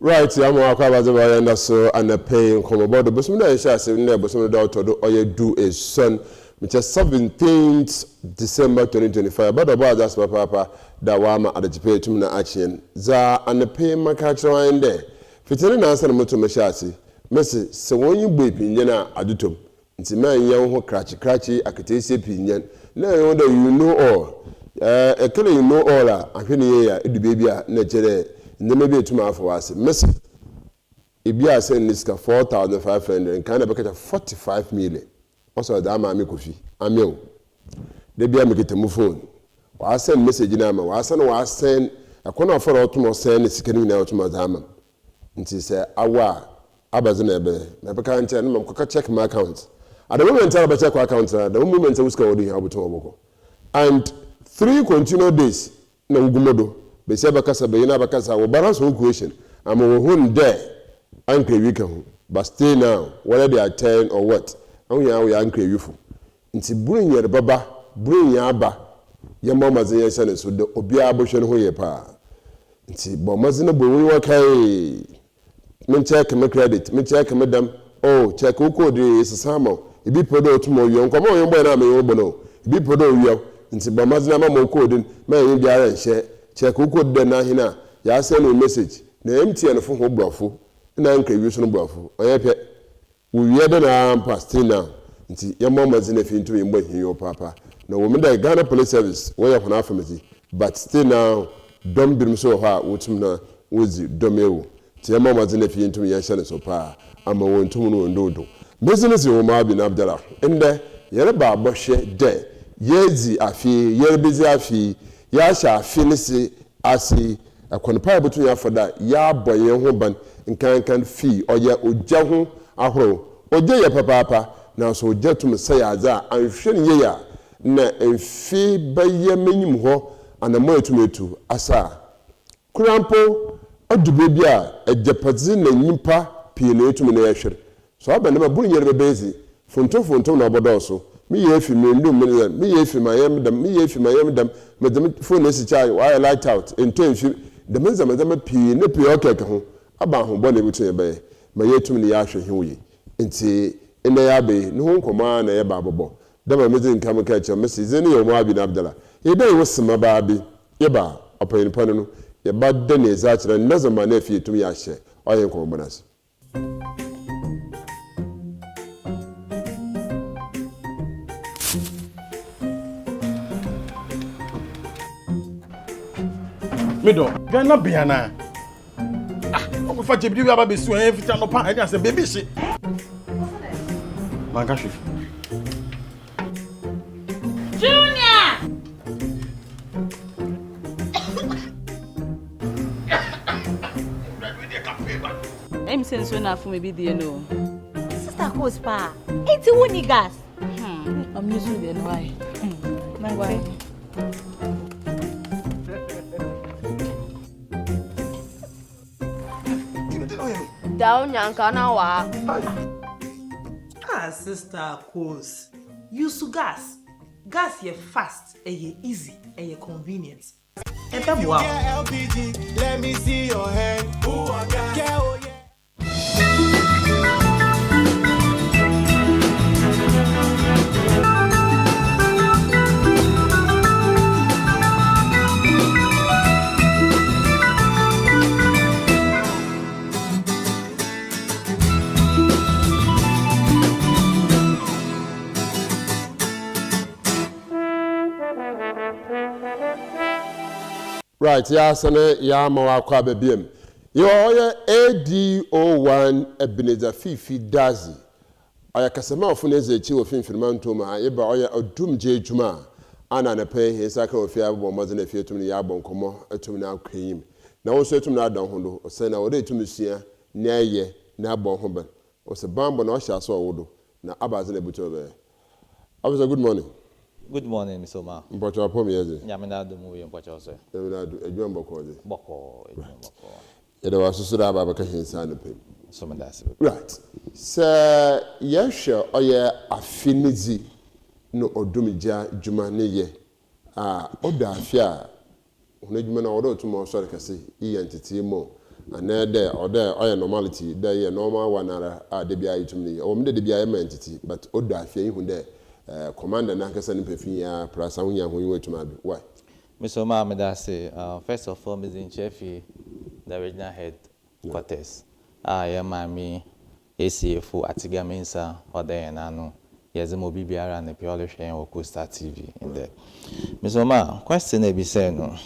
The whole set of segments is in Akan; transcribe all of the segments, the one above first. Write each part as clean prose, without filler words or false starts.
Right, I'm going to so and the paying come about the bosom that is just in there, but some of the daughter do a son, which is 17th December 2025. But about that's papa that wama at the pay to me action. Za and the pay my catcher in there. Fitting answer the motor machasi. Messi, so when you be pinyana adutum. It's a man young who cratchy, I could taste a pinion. Now you know all. A color you know all, I can hear the baby nature. Maybe to my for us. Miss Ibia send this 4,500 and kind of bucket of 45 million. Also, that mammy coffee. I'm young. They be a make it a move phone. I send message in Amma. I send a corner for autumn send is getting out to my dama. And she said, Awa, Abazanebe, Napakan tell them, I check my account. At the moment, I check my account, the moment I was going to and 3 continual days, no gumodo. Besaba kasa beyina bakasa we balance whole equation am we there anke wika ho but stay now whether they are 10 or what and we anke wifu nti bring your baba bring your aba ye mama zen ye so de obi abohwe no ho ye pa nti bo mazina bo we wakai me check my credit me check me dam oh check who code is samo ibi podo otumo yo nkomo yo boy na me yo bono ibi podo yo nti bo mazina ma mo code ma yin biara nhye check who could then hina ya send a message na MTN for ho brofo na nka wi so no brofo oye we we dey na past now nti ya mama zina fi ntu yimbo hiyo papa na wo me da Ghana Police Service we ya hona family but still now dom birim so ha wotum na wozi domewo ti ya mama zina fi ntu ya hye so pa ama wontum no ndodo business OMAR BIN ABDULLAH inde yere ba bohwe de yezi afi yere bizi afi ya sha finisi asi akonpa betu ya foda ya boye ho ban nkan fi oye ogya ho ahoro ogya ya papa na so ogya tum say aza anhwe ne ya na enfi baye menyim ho anamo etumetu asa kurampo adube bia agyapadzi na nyimpa pie na etum na yehwer so aba na maburu nyere bebezi fonto na obodoso me ye fi me ndum me ye fi mayam dam me dem phone esi chai why light out into enfi dem nzama pii ne pii okeke ho aba ho bo na ebutu ye be ma ye tum ne ya hwe hwe nti ene ya be ne ho nkoma na ye ba bobo dama me din kam ka cha mesi zeni OMAR BIN ABDULLAH ye dai wosima ba bi ye ba apayin pano no ye ba de ne za kira nazama na fi tum ya hye oye nkoma bonus. Mido, Ghana Biana. Ah, we fight you about besu and every time no pan and say baby shit. Mangashi. Junior. I'm saying so enough for me be there no. Sister Cospa, it's a winning gas. I'm used to it why. My wife. Down Yankanawa. Ah, Sister Cos. Use gas. Gas ye fast, ye easy, ye convenient. Wow. LPG, let me see your hand. Ooh, I got yeah. Right, ya sane ya mawa kwa bebiem. Yo ADO1 Ebenezer Fiifi Dadzie. Aya kasema ofuneze chi ofimfirma ntoma yeba oya odumje juma ana na pe hisa ka ofia abo mazene fie tum ya abo nkomo etum na akwanyim. Na wo so etum na adan hondo o se na wo de etum sua na ye na abo ho ban. O se bambo na o sha so wodo na abaze na buto be. Officer, good morning. Good morning, Mr. Omar. Mpocho apo miezi. Nyamina do mu ye mpocho so. Nyamina do edwa mboko de. Boko. Yede wa susura aba baka hinsa no pem. So mandasi. Right. So yesha oye afinizi no odumija juma ne ye. Oda afia. Ono juma na odo tumo so rekase i entity mo. and there or normality there normal one de bia yitumni o me de bia entity but odo afie hu de commander na kasa ni pefia prasa hunya hu yiwetuma bi why Mr. Omar Medase, first of all, Mr. Chefi, the regional headquarters. I am Mami ACFO Atigaminsa or the Enano. Yes, Mobi Biara and the Pure Shane or Coastaltv in there. Mr. Omar, question a be said no.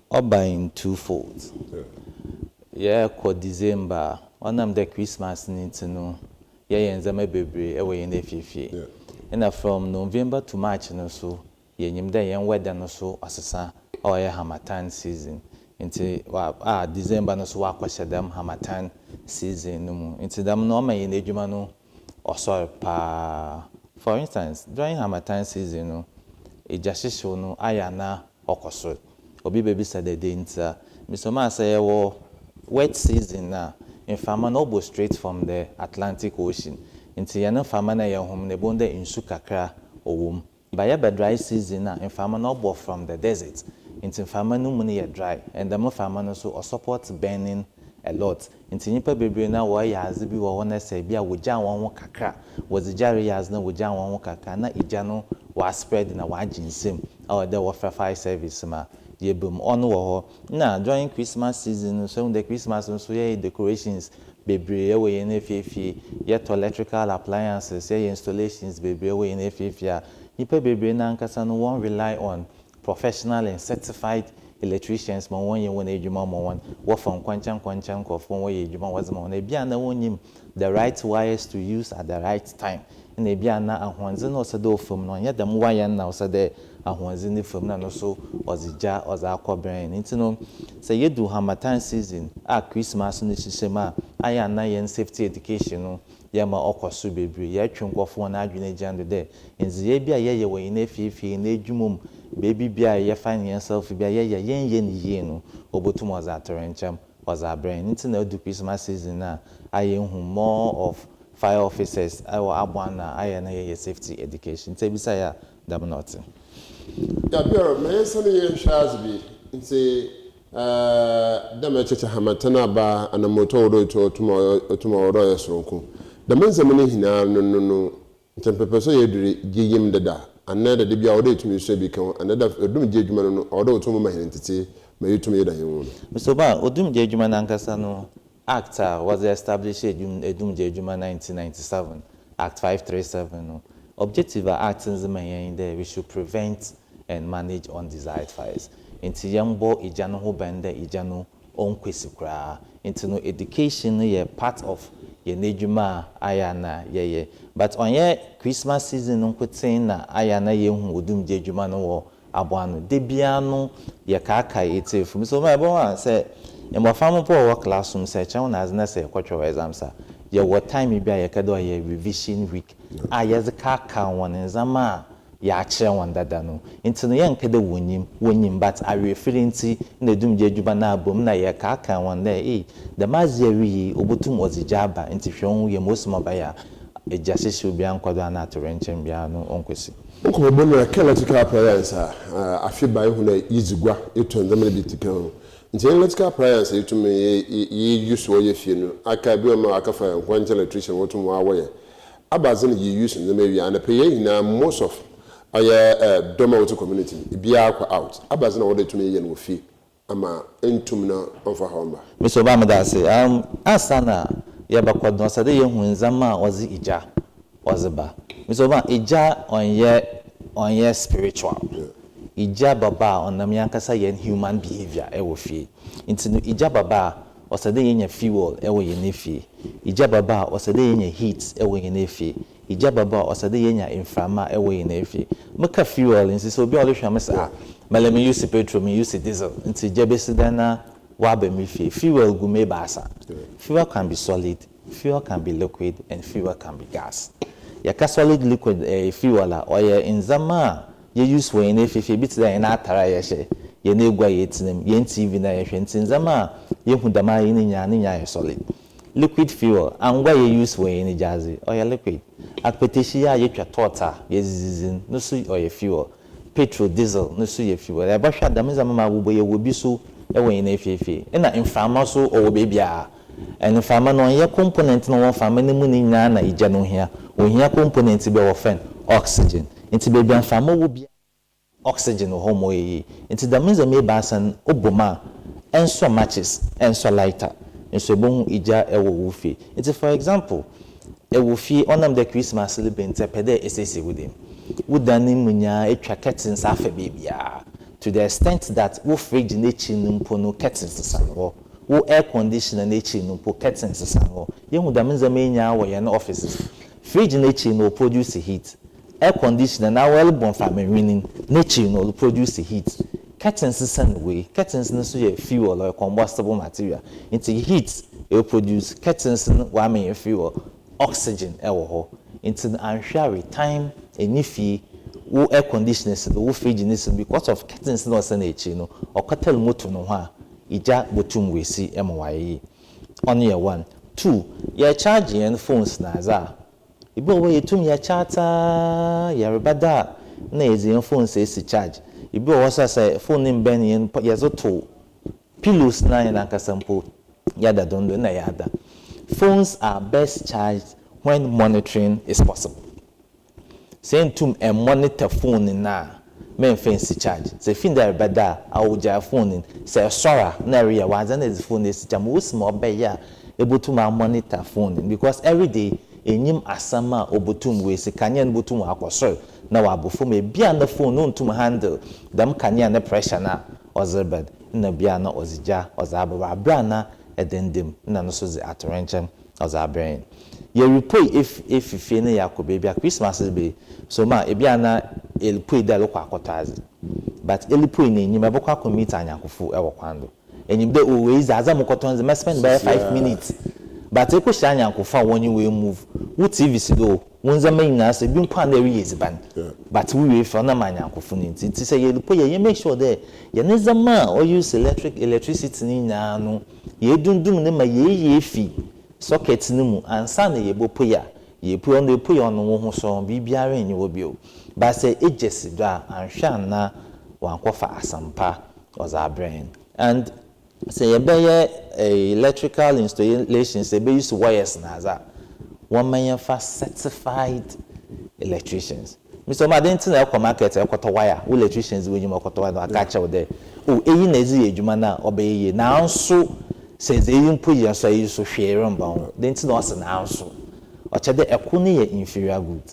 Up by in twofold. Yeah, called December. One of the Christmas need to know. Yeah, and Zama baby away in the Fiifi. And from November to March, no so. Yenyim da yen weather no so asesa o ye Harmattan season nti December no so akwahye dem Harmattan season no mu nti dem no ma yen adwuma no osor pa. For instance, during Harmattan season no ejahihyew no aya na okoso obi bebi said the day nta Mr. Ma say wo wet season na in farmer no go straight from the Atlantic Ocean nti yen farmer na yen hom ne bonde insu kakra owom. By a dry season, in farmer no bought from the desert, into farmer no money dry, and the more farmer no so or support burning a lot. Into nipa baby na why as be one say be a wuja one kakra was the jarry as no wuja one kakra na ijano was spread in a wajin sim or there were fire service ma ye boom on war na during Christmas season so the Christmas so yeah decorations baby away in Fiifi yet electrical appliances say installations baby away in Fiifi. Nipa bebre na nkasa no won't rely on professional and certified electricians ma won ye won adwuma ma won wo from kwanchan kofo wo ye adwuma wazema won e bia na wonim the right wires to use at the right time na e bia na ahonze no osede ofom no nya dem wire na osede ahonze ni fom na no so ozija akobren ntino say ye do Harmattan season Christmas no shisema aya na yen safety education no yama okoso bebre ya twunkofo na adwene jando de enzi ye bia ye wo yin Fiifi na adwumom baby bia ye find yourself bia ye yen no obotum ozatorencham ozabrain ntina do Christmas season na aye hu more of fire officers awo abwana aye na ye safety education tebisa ya dam not ya bia me sene ye hwaas bi nti dama cheche Harmattan aba anamoto odo to tuma odo yesronku the men's money hina no tempepeso yedure giyim dada another de bia odo tumi so bi kan another odum jejuma no odo to ma hintete ma yetum yeda hin Mr. Ba odum jejuma nankasa no act was established edum jejuma 1997 act 537 no objective act in there we should prevent and manage undesired fires inti yambo ijano ho bende ijano onkwesi kra inti no education no ye part of ye nedwuma ayana ye but on ye Christmas season nkotin na ayana ye hu odum jedwuma no wo aboano de bia no ye kaka etefu so my boy say e mo fam po wo classroom say chen na azna say kwatwa exam sa ye what time bia ye kada ye revision week ayeze kaka won nzama ya kire won dada no inti no ye nkede wonyim but are referring to na dum jedwuma na abom na ye kaka won there the mazieri obotum ozijaba inti hwon ye mosuma baya ejasisi bia nkwado na atorenchem bia no onkwesi nko bo no electrical appliance afiba ihu na yizigwa eto ndamre bitikao nti electrical appliance etume ye use wo ye fie no aka bi ma aka fa nkwanche electrician wotum wa wo ye abazin ye use ndamre wi ana pe ye na most of doma wotu community bia akwa out abazin wo de tume ye no fie ama entum na onfa homba Mr. Obama say asana ya bakwado sade ye hu nzama ozi ija oziba Mr. Obama ija on ye spiritual ija baba onam yankasa ye human behavior ewo fie intinu ija baba osade ye nya fuel ewo ye nefi ija baba osade ye nya heat ewo ye nefi ija baba osade ye nya inframa ewo ye nefi maka fuel insi so bi olehwa mesa let me use petrol, me use diesel. Into jebesidana wabe mi fuel gume basa. Fuel can be solid, fuel can be liquid, and fuel can be gas. Yaka solid liquid fuel or ye in zama ye use for in if bit there in atara yeshe. Ye negwa yetinem, yen TV na yeshe in zama ye hundama yin solid. Liquid fuel and why you use for in jazzy or ye liquid. Akpetishia ye tota ye zizin no su or ye fuel. Petrol, diesel, no so ye fuel. I basha dameza mama wo ye will be so when in Fiifi. And in farmer so or baby and farmer no here component no farmer no money na ijano here. We here component be often oxygen. Into baby and farmer will be oxygen or homo ye. Into the means of me basan oboma and so matches and so lighter. And so bon ija ewo wufi. It's for example, e wufi onam the Christmas celebrate pede esese with him. Would dani munya e curtains afa baby to the extent that wo fridge nature numpo no curtains sanwo. Wo air conditioner nature numpo curtains sanwo. Ye hu da menza menya wo ye na offices. Fridge nature no produce heat. Air conditioner na well born family winning nature no produce heat. Curtains send away. Curtains no so ye fuel or combustible material. Into heat it produce curtains wa me fuel oxygen ewo ho. Into anhware time enifi wo air conditioners wo fridge nis because of curtains no send echi no or hotel motor no ho a ija botum wesi emwaye. On year 1 2 ye charge and phones na za ibo we tum ye charter ye rebada na ezi phones esi charge ibi was say phone in ben yen yazoto pillows na yen akasampo yada dondo na yada. Phones are best charged when monitoring is possible. Saying to a monitor phone in na men fancy charge. Say fin there bada awuja phone in say sorry na area was and the phone is jam wo small be ya able to monitor phone in because every day enyim asama obotum we se kanya botum akosor na wabofo me bia na phone no ntum handle dam kanya na pressure na ozebed na bia na ozija ozababa brana edendem na no so ze atorenchen ozabrain ye report if fie na yakobe bia Christmas be so ma e bia na elpoi da lokwa akotazi but elpoi na enyim abokwa commit anyakofo e wokwando enyim de o we zaza mokotonze ma spend by 5 minutes. But eko shanya nkofa woni we move wo TV sido wonza manyina se bi nkwa na eri yeziban but we for na manya nkofo nti say ye lupo ye make sure there ye nezama or use electricity ni nya no ye dundum ne ma ye fi socket ni mu ansa na ye bopo ya ye pu on epu ya no ho so bibiara enyi wo bio but say ejesi do anhwa na wankofa asampa was our brain and say electrical installations they use wires naza one man fast certified electricians Mr. Madenti na kwa market ekoto wire electricians we nyuma ekoto wire akacha there oh eyi na ezi edwuma na obeye na anso says eyi mpo ya so eyi so hwere mba ho denti na ose na anso ochede ekone ye inferior good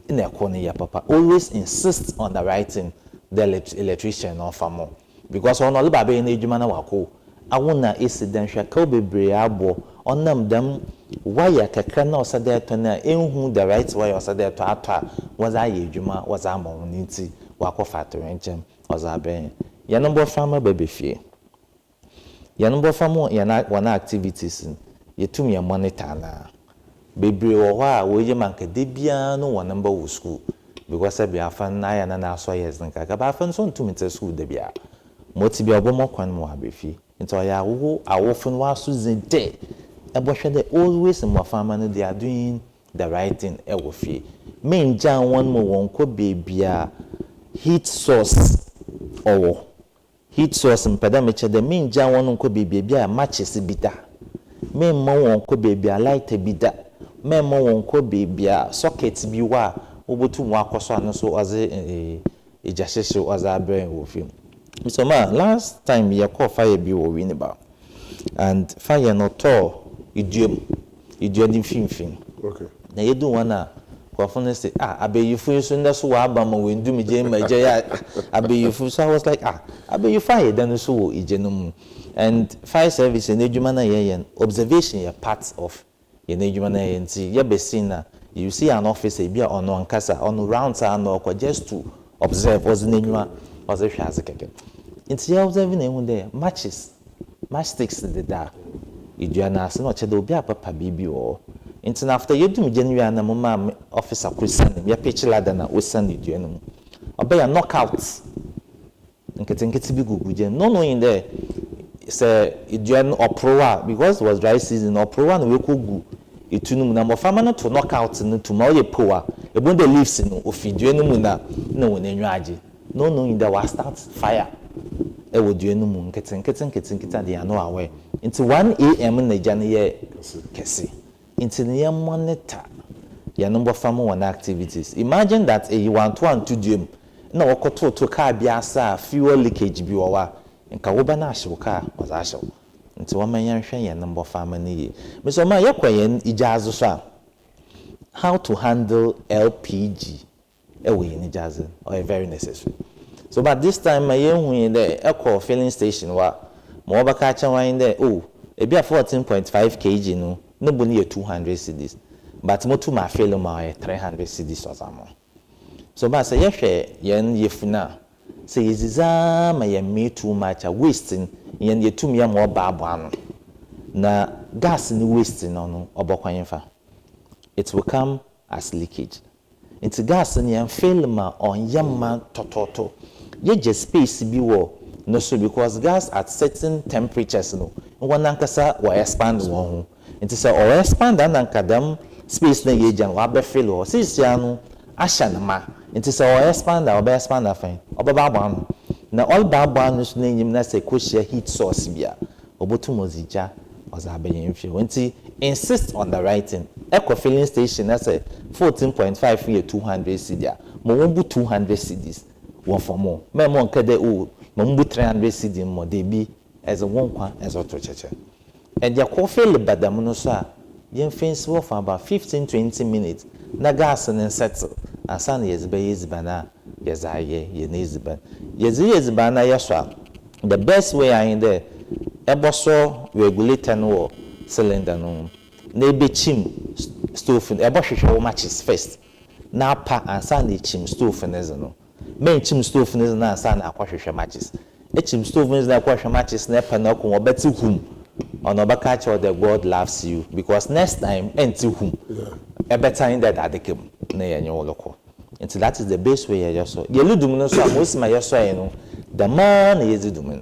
in ekone ya papa always insist on the writing the electrician or famo because on all babe na edwuma na wako awuna incident hwaka bebre abo onam dam wire kakra na osade to na enhu the right wire osade to atwa was aye edwuma was amoniti wako factory enchem ozaben ya number farmer baby fie ya number farmer ya na wana activities yetum ya monitor na bebre wo ha wo ye manka de bia no one number wo school because e bia fan na ya na so years nka ka ba fan so ntum te school de bia moti bia obomo kwan mo abefi nto ya wo awofun wa so zede ebohwede always mo farmer no they are doing the right thing e wo fie main jan one mo won ko bebia heat source owo heat source mpeda meche the main jan one ko bebia matches bida main mo won ko bebia light bida main mo won ko bebia socket bi wa obotu mo akoso anu so oze ejasheshe oza abrain wo fie. So ma last time you call fire be wo win about and fire no to idiom di fin okay na yedu wana kwa fun say abeyifu so nda so wa aba ma we ndum je ma je ya abeyifu so I was like abeyifu fire then so wo ijenum and fire service in edwuma na ye observation ya part of ye na edwuma na ye nti ye besina you see an officer bia ono ankasa on rounds no just to observe was nenwa was a hwaze keke nti ya observing na ehun there matchsticks the da iduana ase no chede obi apapa bibi o nti after yedum January na mama officer kusan ya pitch ladder na osan iduana mu obaya knockout nkete bi gugu je no in there say iduana oprowa because it was dry season oprowa na we kogu itunum na mo fama na to knockout no to ma ye power ebon the leaves no ofiduana mu na won enwa age no in there was start fire would you no moon getting the ano away into 1 a.m. na January kesi into the monitor your number of family and activities. Imagine that you want to do no okoto to car biasa fuel leakage biwa in kawoba na car was ashel into 1 million your number of family. Mr. Ma yakwayen ijazo how to handle LPG away in Ijazo or very necessary. So but this time my young in the echo filling station wa more catch wine there oh it be a 14.5 kg no nobody 200 cedis but mo to my fellow my 300 cedis or something. So but say yen yefuna say iziza my me too much a wasting yen ye too me more babano na gas ni wasting no obokwan fa. It will come as leakage. It's gas and yan film on yamma tototo. Ye just space be war no so because gas at certain temperatures no one ankasa or expand one. It is or expand and ankadam space na ye jan wabe fill or sis yanu ashanama. It is or expand or expand afin or baban. Na all babanus name na se kushia heat source bia obotumozija was abeyin fi. Insist on the writing. Eco filling station that's a 14.5 year 200 cedis. Mombu 200 cedis. One for more. Me mon kede o mombu 300 cedis more they be as a one kwa as a church. And ya ko fill badamuno sa yen fence for about 15-20 minutes. Na gas and settle. Asan yes be yes bana yes aye ye neziban. Yes bana yaswa. The best way I in there eboso regulator no cylinder no na ebe chim stove ebo hwehwe matches first na pa ansa na chim stove nezo no men chim stove nezo na ansa na akwahwehwe matches chim stove nezo na akwahwehwe matches na pa na ko obeti hum ono baka cha the God loves you because next time enti hum ebe time that adekem na yenye woloko until that is the best way ya so ye ludum no so amosima ya so no the man yezidum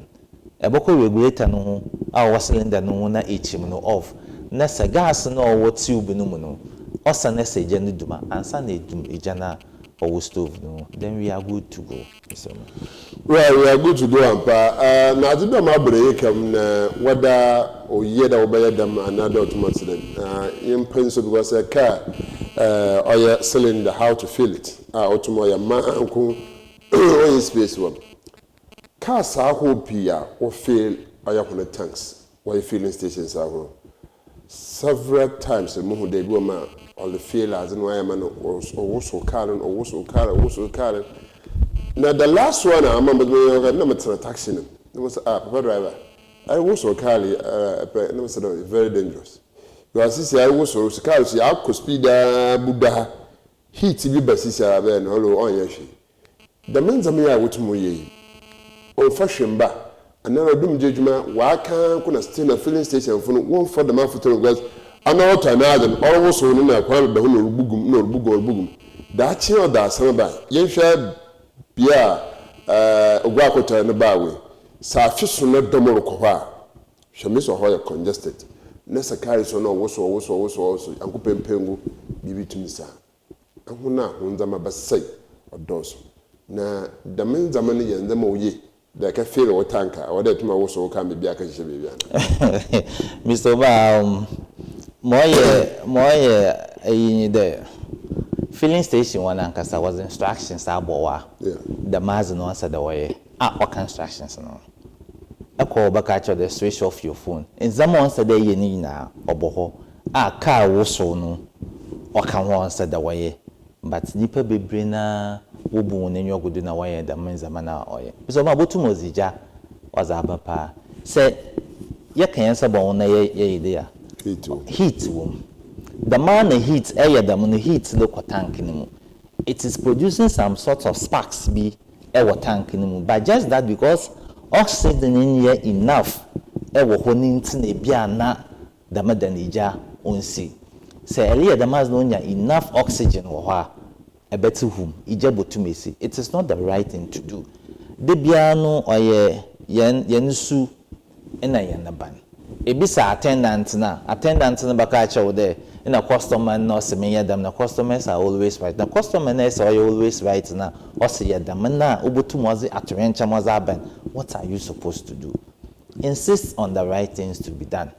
eboko regulator no ho a wo cylinder no na echim no off na sa gas no wo tube no mu no osa na sa eja no duma ansa na edum eja na owo stove no then we are good to go so well we are good to go ampa na ade be ma break am na wada oye da obeye dam another automatic in principle because a car oya cylinder how to fill it automoya ma anko oya space one car sa ho pia o fill oya hono tanks why filling stations are several times mo hu dey go ma all the failures and why man also car now the last one I remember no matter taxi no was papa driver I was carry no was very dangerous because this I was car so I could speed buda heat bi basisa be no lo on yeshi the means me I would mo ye o fashion ba another dum jejuma wa kan kuna stay na filling station for one for the man for because another time almost so na kwa be no rubugum da chi o da san ba ye hwa bia ogwa akota na ba we sa fiso na domoro ko ha hweme so ho congested na sakari so no wo so anko pempengu bibi tumisa ahuna hunzama basai odoso na da men zaman ye nzama oye da ka feel o tanka o da tuma wo so ka me bia ka hye bia Mr. Ba moye ayin there filling station one ankasa was instructions abowa the mazi no answer the way what instructions no I call back at the switch off your phone in someone said they ye ni na oboho car wo so no o kan ho answer the way but nipa bebre na wo bu won enyo godu na way the man zamana oye so ma botu mozija was abapa say ye kan answer bon na ye idea heat wom the man the heat the man heat look tank nimu it is producing some sort of sparks be tank nimu but just that because oxygen in here enough honing tin bia na the madanija onsi say earlier the mas no enough oxygen wo ha better hum ijabotumesi it is not the right thing to do de bia no oye yensu ena yenaban ebisa attendant na baka cha wo there in a customer no se me yadam na customers are always right na customer na say always right na o se yadam na obotum ozi atrencha moza ban what are you supposed to do? Insist on the right things to be done.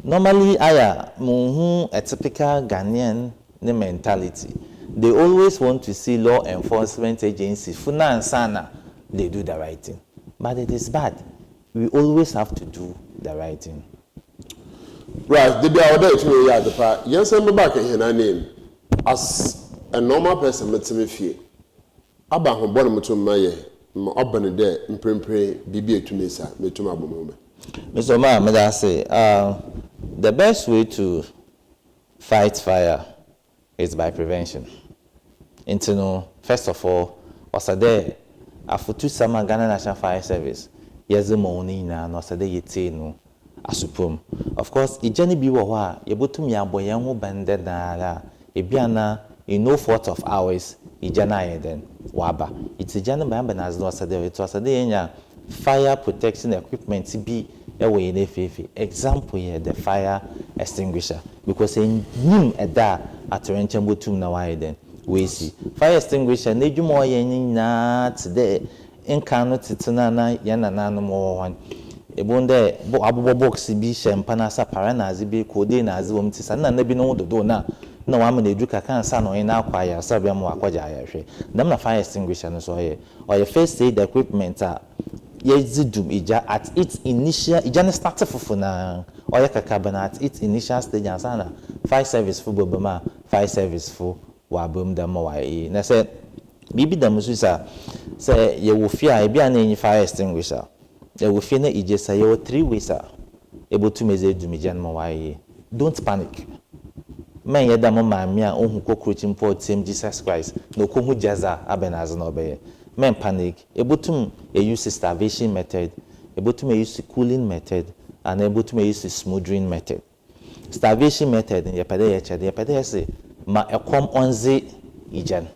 Normally, a typical Ghanaian mentality. They always want to see law enforcement agencies, Funa and Sana, they do the right thing. But it is bad. We always have to do the right thing. Right, the day I would to me at the part. Yes, I'm back in her name. As a normal person, met me fear. About her bottom to my open there in Primpre, BB to me, sir, me to my moment. Mr. Omar, may I say, the best way to fight fire is by prevention. First of all, was a day after 2 summer Ghana National Fire Service, yes, the morning and was a day you no asupum. Of course, it journey be wa you to me a boy who banded na ebiana in no fault of ours, ijana then waba. It's a journey member as was a day, it was a day fire protection equipment be away in Fiifi. Example here, the fire extinguisher. Because in him at that at Renchembotum now then we see fire extinguisher, need you more na today in Kano Titanana, Yanana more one. A bonde abu box be champanasa paranazi be coding as woman's and never know the donor. No, I'm a duke can son or in our choir, Sabiam Wakwaja. Them a fire extinguisher so here or your first aid equipment Yezidum ija at its initial ijana started for na or yakakabana at its initial stage and sana fire service for Bobama, fire service for Wabum Damawai. Na said Bibi Damusa say you will fear a be an fire extinguisher. You will fear ija say you 3 ways able to measure Dumijan Mawai. Don't panic. Man yedamo mamia on who cockroach import same Jesus Christ, no kumu jaza abenaz no be. Men panic, able to use the starvation method, able to use the cooling method, and able to use the smothering method. Starvation method in Yapade say, ma a come on the Ijan.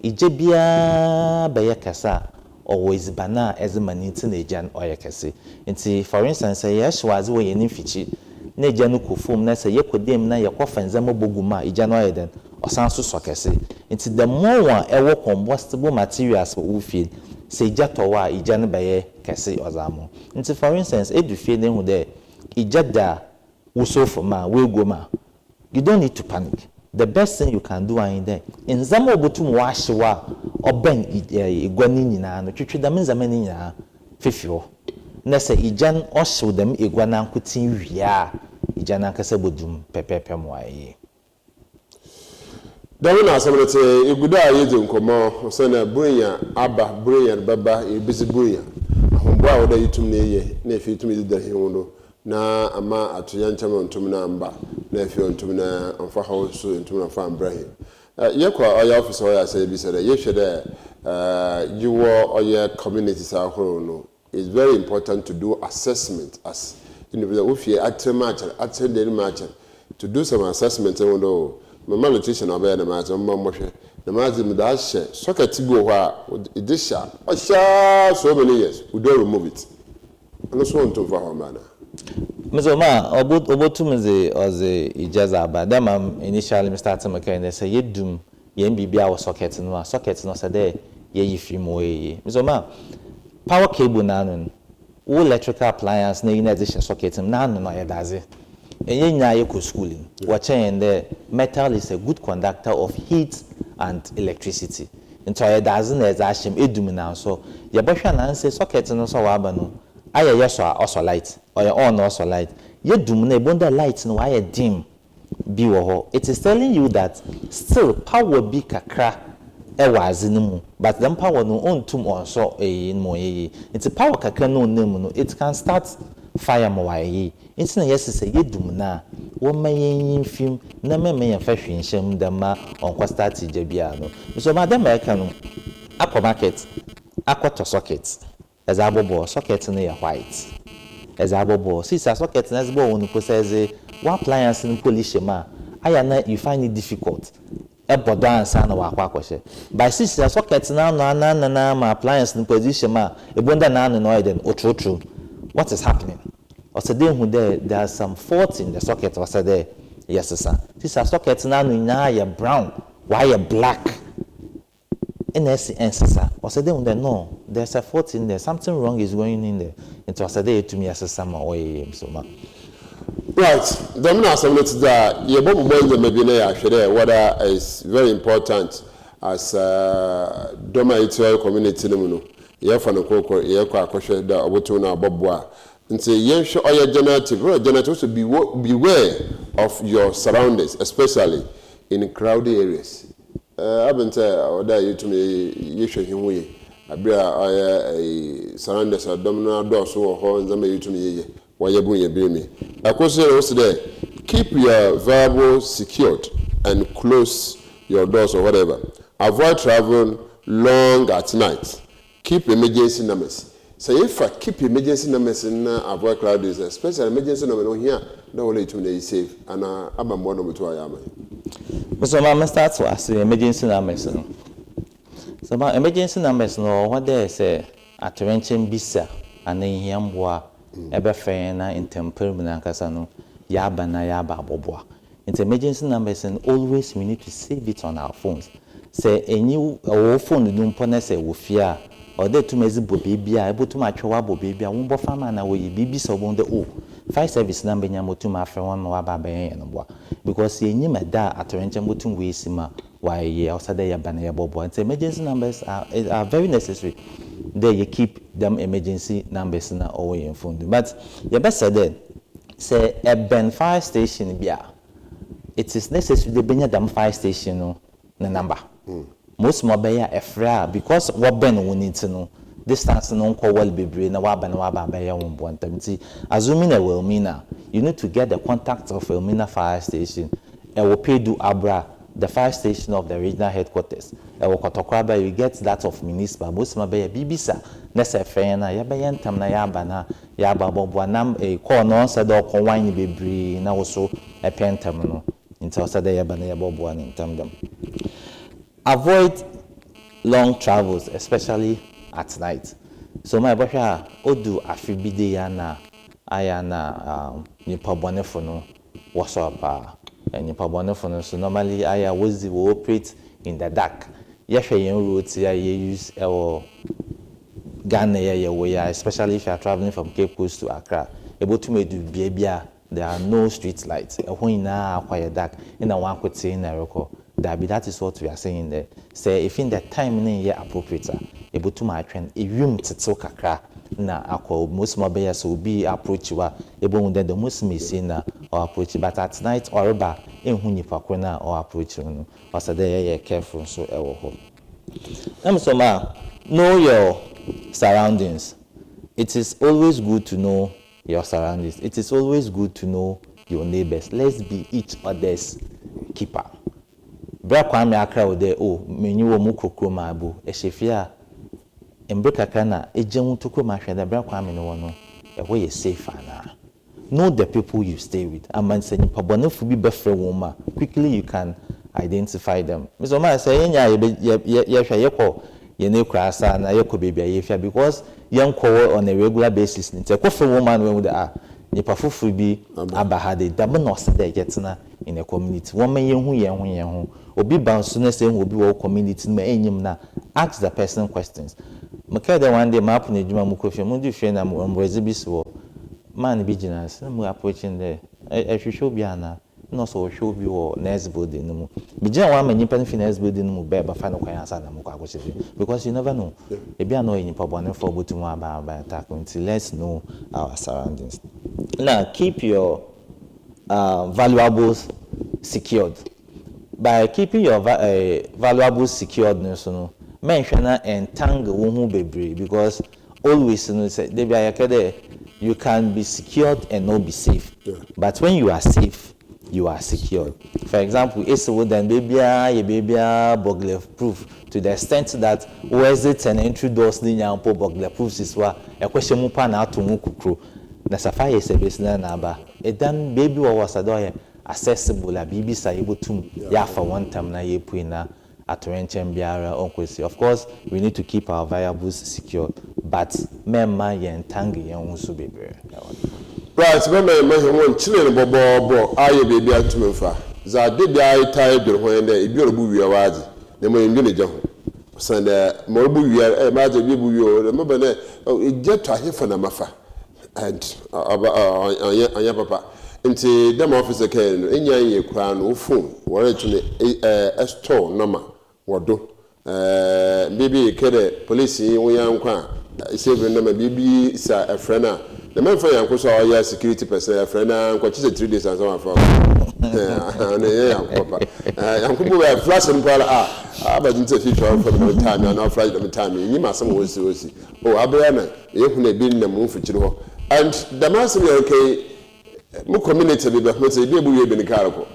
Ijebia Bayakasa, always bana as a manitin Ijan or Yakasi. And for instance, yes, was way in Fichi. Nejanuku form, Nessa Yakodem, na Yakofan Zamo Boguma, Ijano Eden. Or sansu sokese. It's the more one ever combustible materials for feed, say jatowa, ijane baye, kese ozamo. Into for instance, edu feeding with the ijada uso for ma, will go ma. You don't need to panic. The best thing you can do in there. In Zamo Butum washwa or ben iguanina, no chichi da means a many fifio. Nessa ijan or show them iguanan kutin ya, ijana casabudum, pepe pemway. Dawuna asamete iguda yeje nkomo sene bunya aba bunya baba ebisi bunya ahombo a woda yitum ne ye na efi tum de dahi wono na ama atoyanchama ntum na amba na efi ntum na amfa hawo so ntum na fa ambrahi yekwa oya office oya say bi say ye hwede you oya community sa horo no. It's very important to do assessment as individual if you match to do some assessment and my malnutrition obey the matter the matter that share socket go where it is sharp so many years we don't remove it and so on to for man Mr. Ma obotumze oze ijaza ba dem am initially start to say say yedum ye bibia wo socket no say there ye yifi mo ye Mr. Ma power cable nanon all electrical appliance na ina addition socket nanon no yedaze enye nya ye ko schooling watching the metal is a good conductor of heat and electricity into yedaze na ezashim edum na so ye bohwa na say socket no so wa ba no aye yeso also light or your on also light yedum na ebonda light no why dim bi wo ho it is telling you that still power bi kakra ewazinmu but the power no ontum also mo ye it's power kakra no nemu no it can start fire mo waye it's na yes say yedum na wo mayen film na meme fa hwinhyem da ma on Coastaltv bia no so madam America no akọ market akọto socket as abobo socket no ya white as abobo see socket na zbo wonu ko say one appliance in polish ma aya na you find it difficult ebodo ansa na wakwa kwose by sister socket na no ma appliance in position ma ebonda na no eden otrotro what is happening or say there are some faults in the socket or say there yes sir sister socket na no nya ya brown why ya black NSC sir or say there no there's a fault in there. Something wrong is going in there. It was a day to me as a summer way. So, right. The minister said that you both want maybe whether is very important as dominator community. You have no cocoa, you have a question that what to know about. And say, yes, sure, all your generative should beware of your surroundings, especially in crowded areas. I've been saying that you to me, you should hear me. I be a surroundings of domino doors or horns, and you to me, while you're going to me. I could say also there, keep your variables secured and close your doors or whatever. Avoid traveling long at night. Keep emergency numbers. So if I keep emergency numbers in avoid crowd is especially emergency number here, no way to be safe. And I'm more number 2 I am. So my start to ask the emergency numbers. So about emergency numbers, no, what they say at Renchen Bisa and then Yamboa, Ebefena in Temple Casano, Yabana Yaba Boboa. It's emergency numbers, and always we need to save it on our phones. Say a new phone don't punish with fear. Or they to mezi baby, able to match your baby, I won't be farmer now. We baby so won't the 5 service number to my friend one more baby because he knew my dad at Renchen Button Wisima. Why, ye outside there, banner bobo. And emergency numbers are very necessary. There you keep them emergency numbers in our way in phone. But you best said, say a Ben fire station, it is necessary to be a damn fire station, no number. Most mobile a fra because what Ben will need to know. Distance no call well be brain, a waban by your own point. Assuming a Wilmina, you need to get the contact of Wilmina Fire Station. I will pay do Abra, the fire station of the regional headquarters. I will Kotokraba, you get that of Municipal, most mobile Bibisa, Nessa Fena, Yabayan Tamna Yabana, Yababonam, a corner said or Kowani be bree, now also a pen terminal. Until Saturday Yabana Bobo and in Tamdam. Avoid long travels, especially at night. So my brother, Odu afibide yana ayana nipa bonefono WhatsApp and nipa bonefono. So normally I always will operate in the dark. Yes, I routes here use our Ghana here, especially if you are traveling from Capecoast to Accra. Able to make do baby. There are no street lights. When now quiet dark, in a one could say in a record. That is what we are saying there. Say if in the time in year appropriate, able to my trend, a room to talk a crack. Na ako most mobile will be approach wa able that the most missing or approach, but at night or about in huni pakuna or approach or so they are careful so ever. So know your surroundings. It is always good to know your surroundings. It is always good to know your neighbors. Let's be each other's keeper. Bra kwame akra ode menyi wo mu kokroma abu ehefia embreka kana ejemu tokoma hweda bra kwame no no ehwo ye safe ana. Know the people you stay with. Amanse nipa bonefu bi befre wo ma quickly you can identify them. So ma say enya ye hwa ye ko ye ne krasa na ye ko bebia ye fia because yen ko on a regular basis nte ko fe wo ma no we da nipa fufu bi abahade dam no se dey getna in a community. One man yen hu obi bounce na say obi wo community ma enyim na ask the person questions. Make the one day map na djuma mu kofi mu di hwe na mu exhibit wo man bi ginas na mu approaching there e hwehwe obi ana no so hwe obi wo next building no mu bi gina one man nipa fi next building no mu be ba fa no kwan asa na mu kwa goche because you never know e bi ana nipa bone for botumu aba attack until let's know our surroundings. Now keep your valuables secured. By keeping your valuables secured, mention and tangle won't be because always you can be secured and not be safe. Yeah. But when you are safe, you are secured. For example, it's wooden baby burglar proof to the extent that where's it an entry doors burglar proofs is what a question mupan out to mukukru. Nasafaya is a business number. It done baby was a accessible a BBC able to for one time na ye puina at Renchen Biara onkwesi. Of course, we need to keep our variables secure, but memma yen tangi yen unsu baby. Right, memma won chile bobo aye baby atumefa. Za de bi aye tie do when dey ibi orubu wi awaji. Ne mo yin ne jaho. send Morbu year, imagine you, the mobile, get to hear from the Mafa and Aya Papa. Into them officer can in your crown or phone, worry to me a store number, what do. Maybe police, we young saving them, maybe a friend. The man for young saw security person, a friend, and what is 3 days as one for. Papa. I'm going to flash and call but into future from the time and not Friday time. You must some see. Oh, Abriana, you can be in the moon for you. And the master, okay, more community, but let's say, we have been in Caracol.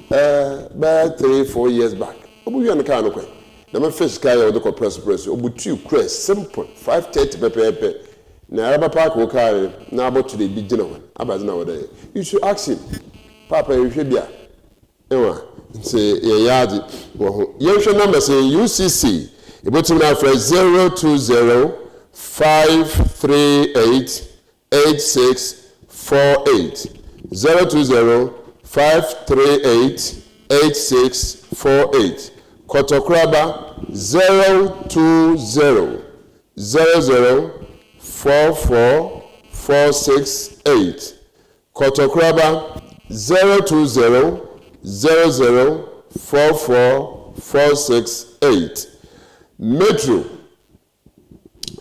About 3-4 years back. We are in the Caracol. The man fish guy or the press, but 2 crest, simple, 5:30 pepe. Now, Araba Park will carry now about to the big dinner one. About nowadays. You should ask him, Papa, you should be a say, Yadi. You should number say UCC. You put him now for 020-538-8648. 020-538-8648. Kotokraba 020-00-44-468. Kotokraba 020-00-44-468. Metro.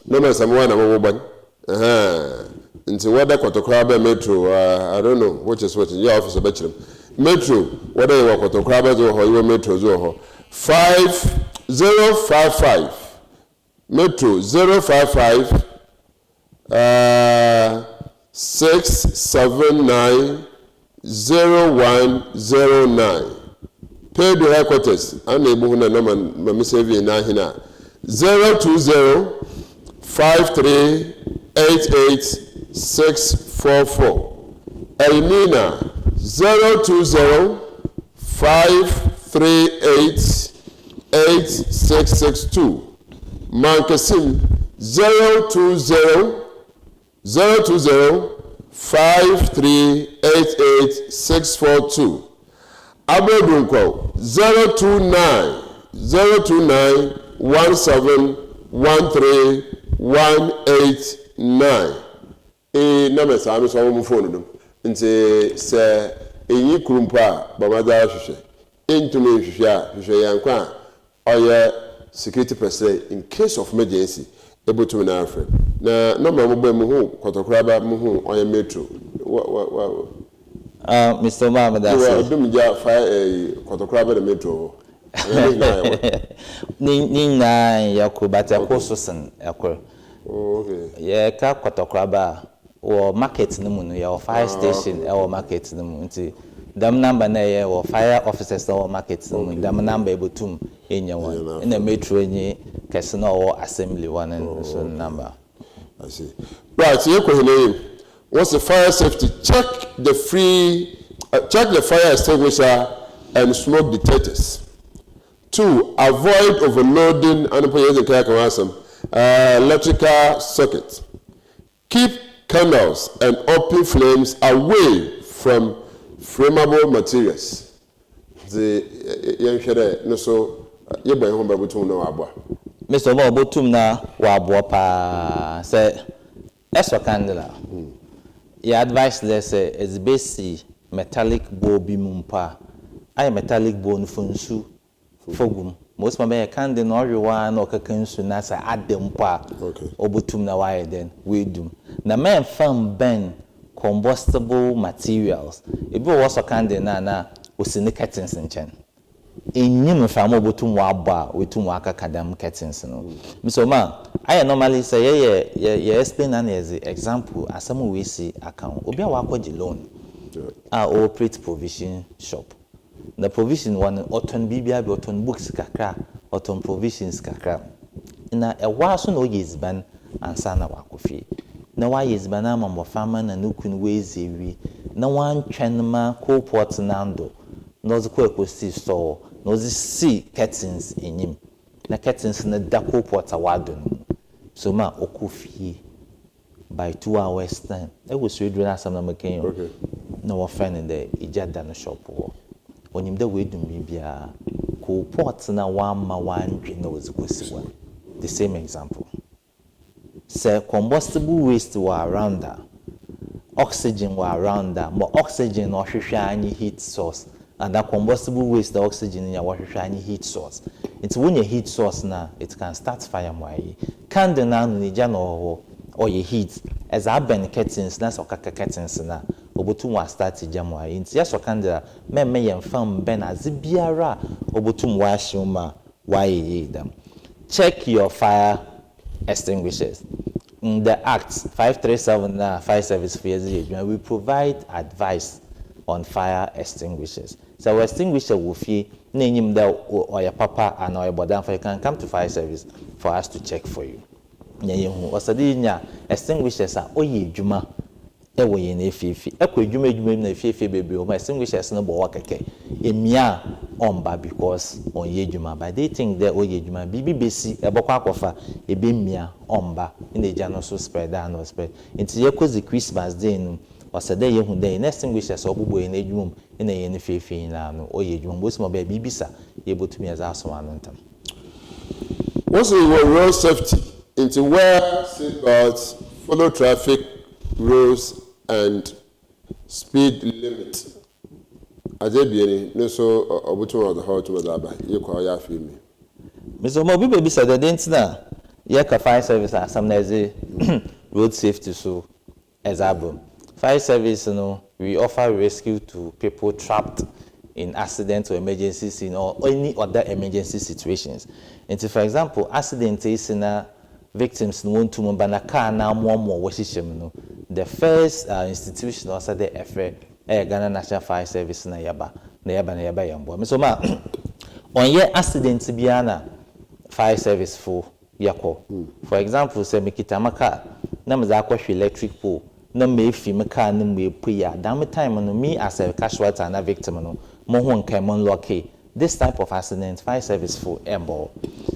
No, someone I'm one. Into whether Kotokraba Metro, I don't know which is what in your office about them. Metro, whether you are Kotokraba or you Metro Zoho. 5055 Metro 055 679 0109. Pay the headquarters. Unable to number Mamisevi in Nahina 020 5388644. Elmina 020 538-8662. Mankasim 020-538-8642. Abedunko 029-1713-189. Number sami so mo phone dum. Nti se enyi kurumpa bamada hwehwe. Into hwehwe yankwa oye security person in case of emergency able to na afre. Na number mo mu hu Kotokraba mu hu oye metro. Mr. Mohammed Ase. Dum ja fire Kotokraba the metro. Nina yakubati akososen yakor. Okay. Yeah, ka Kotokraba or market no mu ya fire station or market no mu nti dam number na ye or fire officers or market no mu dam number ebutum enya one in the metro enyi kese na or assembly one and so number. I see. Right, so you what's the fire safety? Check the fire extinguisher and smoke detectors. 2. Avoid overloading electrical sockets. Keep candles and open flames away from flammable materials. The no so you buy home babutum no abwa. Mr. Mo botum na wa abwa pa say eso candle. Your advice there say is basic metallic bowl bi mumpa. Ay metallic bowl no funsu fogum. Most mama candle no rewa no kakansu na say adem pa. Okay. Obotum na why then we do. Na men fan burn combustible materials. Ebi was a candle na osini curtains nchen. Enyim fa mo botum wa aba wetum wa akakadam curtains no. Mr. Man, I normally say yeah explain an example asam we see account. Obi a wa kwaji loan. Operate provision shop. The provision one oton bibia be oton books kakra, oton provisions kakra. Na ewa so no yezban ansa na wakofi. Na wa yezban ama mo farmer na nukun wezewi. Na wan twenma co-port nando. No the Capecoast store, no the see curtains in him. Na curtains na da co-port awado. So ma okufi by 2 hours time. I was reading that some making. Okay. No friend in the ijada no shop. When him the way do me bia ko pot na one ma one no was one. The same example. Say combustible waste were around that. Oxygen were around that. But oxygen or any heat source. And that combustible waste, the oxygen in your any heat source. It's when your heat source now, it can start fire. Candle now or your heat. As I burn curtains, that's or curtains now. Obotum wa start jamwa. It's yes or candle. Me and fam ben as biara. Obotum wa shuma. Why them? Check your fire extinguishers. In the Act 537 Fire Service Fiifi Dadzie, we provide advice on fire extinguishers. So extinguisher will fee name the or your papa and or your brother, you can come to fire service for us to check for you. Extinguishers are oye juma. Ewo ye na Fiifi. Ekwe juma na Fiifi baby. O extinguishers no bo wakeke. Emia omba because on ye juma. But they think that oye juma. Bibi besi ebokwa kofa ebe mia omba. Ine jano so spread down no spread. Inti ye kozi Christmas day no. Osade ye hunde na extinguishers obubo ye na juma. Ine ye na Fiifi na no oye juma. Bosi mo be bibisa ye botumi as aso anontam. What's the road safety? Into where seatbelts, follow traffic rules and speed limit. Ajebieni no so obutu of the hot to the aba. You call ya feel me. Mr. Mobi baby said the didn't na yeka fire service as some road safety so as album. Fire service we offer rescue to people trapped in accident or emergency scene or any other emergency situations. And for example, accident is in victims want to mbana car now more washishem. The first institution also the Ghana National Fire Service na yaba yambo. So ma on ye accident biana fire service for yako. For example, say mikitamaka na mzako electric pole na me fi me car na me puya. That time no me as a casualty and a victim no mo ho nkai mon lucky. This type of accident, fire service for airball.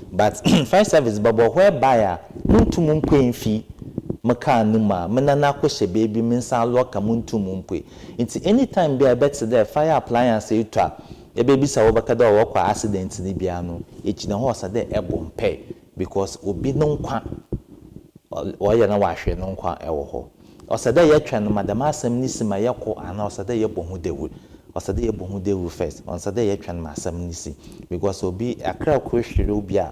But fire service bubble whereby muntu munkwe fee maka numa menana kweshe baby minsa loka muntu munkwe. It's anytime be I bet there fire appliance utwa e baby sa obakada o kwa accident ni bia no echina ho sa there airborne pay because obi no nkwa o ya na wahwe no nkwa ewo ho. Osada ye twa no madam asem ni sima yeko ana osada ye bo hu dewu. Osade ye bohu de first on sade ye twan masam nisi because obi akra kwehwere obi a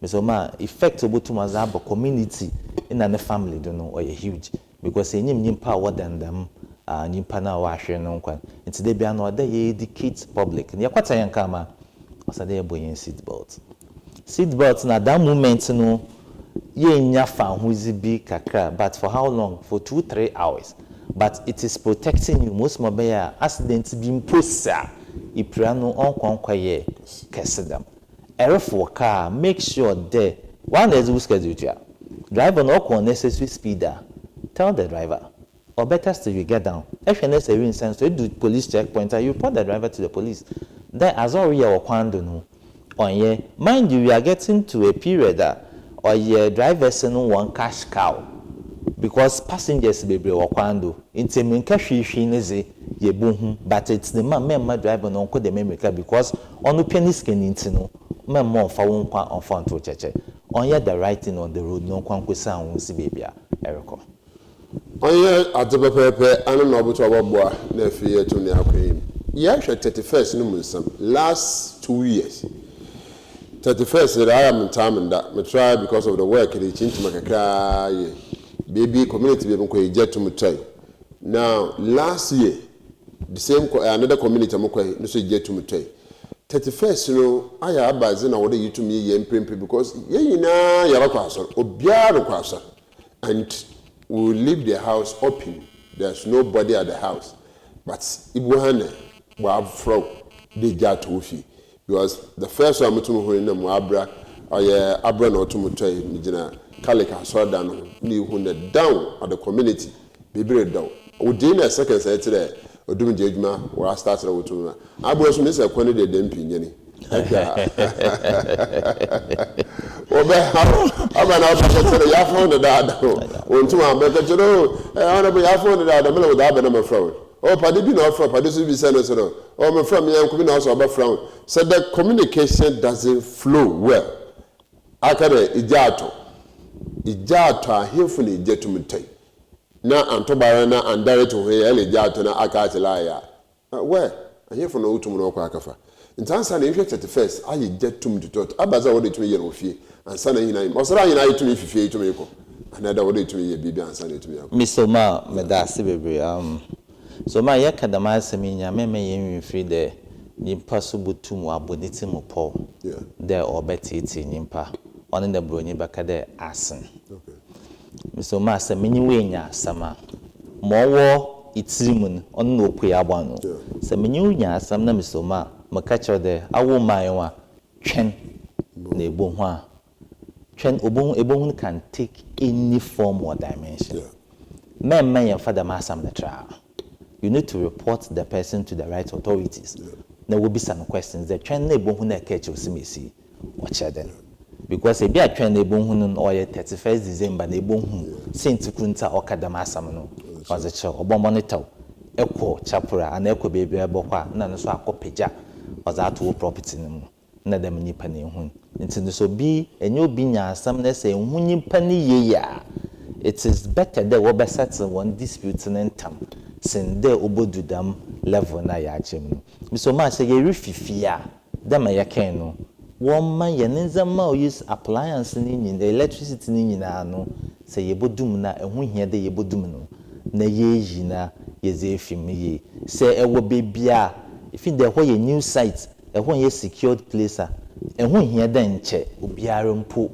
mesoma effect obotum azaba community in an family do no or huge because enyim nyimpa wadan them nyimpa na wa hwe no nkwan nti de bia no oda ye educate public ne kwata yan kama osade ye boyen seat belt na that moment no ye nya fa ho zibi kakra but for how long for 2-3 hours. But it is protecting you. Most mobile accidents being posa. Iprano on kwaye kesedam. Error for car. Make sure there. One is who schedule you. Driver no unnecessary speeder. Tell the driver. Or better still, you get down. If you're necessary instance, you do police checkpoint. You report the driver to the police. Then as already our kwando no. On ye, mind you, we are getting to a period that or ye drivers no one cash cow. Because passengers be wakwando into minka hwehwe neze ye bohu but it's the man driver no ko the memeka because onu penis keninti no memma fa won kwa on front to cheche on ye the right thing on the road no kwa nkwesa won si bebia ereko on ye adepepepe anu no obuto oboboa na afiye to ne akwem ye hwe 31st no munsam last 2 years 31st I am in time and that me try because of the work they change makakra ye baby community be ko jet to mutai now last year the same another community am ko no so jet to mutai 31st no aya abaze na wode yitu me ye mpempe because ye nyina ya bakwaso obiara kwaso and we will leave the house open. There's nobody at the house but ibuhane wa afro de jet to fi because the first one mutumu ho na mu abra oye abra na otumutoi mi gina Kalika so down ni hu down at the community be down within a second say today odum jejuma we started with tuma abo so me say kwani de dem pinyani obe ha aba na oba say ya phone da da ontuma be ka jiro ona be ya phone da da me le da ba na me fraud oh padi bi na offer padi so bi say no so oh me from me yanko bi na so obafra so the communication doesn't flow well akade ijato aheful ijetumtai na antobara na andare to he ele ijato na akatela ya where aheful no utum no kwa akafa ntansa na ihwe 31st ayi jetum tutot abaza wo de tumi ye no fie ansa na hina osara hina yitumi fifie yitumi ko anada wo de tumi ye bibi ansa na yitumi yakọ misoma medase bebre so ma yakadama asemi nya meme ye nwifri de nimpa so butum aboniti mo po de obetiti nimpa on the broni baka de asen misoma asemi nyi we nya asama mowo itirimun on no kwe abanu semeni nya asam na misoma makacho de awo manwa twen na ebohu a twen ebohu can take any form or dimension men your father masam the trial you need to report the person to the right authorities there will be some questions the twen na ebohu na catch osimesi watch then because e bia twen na ebohu no oye 31st December na ebohu saint kunta okadama asam no was a show monitor ekwo chapura and ekwo baby ebokwa na no so akopeja was that to property no na dem nipa na ehun nti so bi enyo bi nya asam na say ehun nipa ni ye ya it is better that we be settle one dispute in time sin there obodudam level na ya chem mi so ma say ye refifia dem ya ken no one man ye nzama use appliance ni nyin the electricity ni nyina no say ye bodum na ehun hia de ye bodum no na ye yina ye ze fim ye say ewo bebia if there who ye new site ehun ye secured place a ehun hia da nche obiara mpo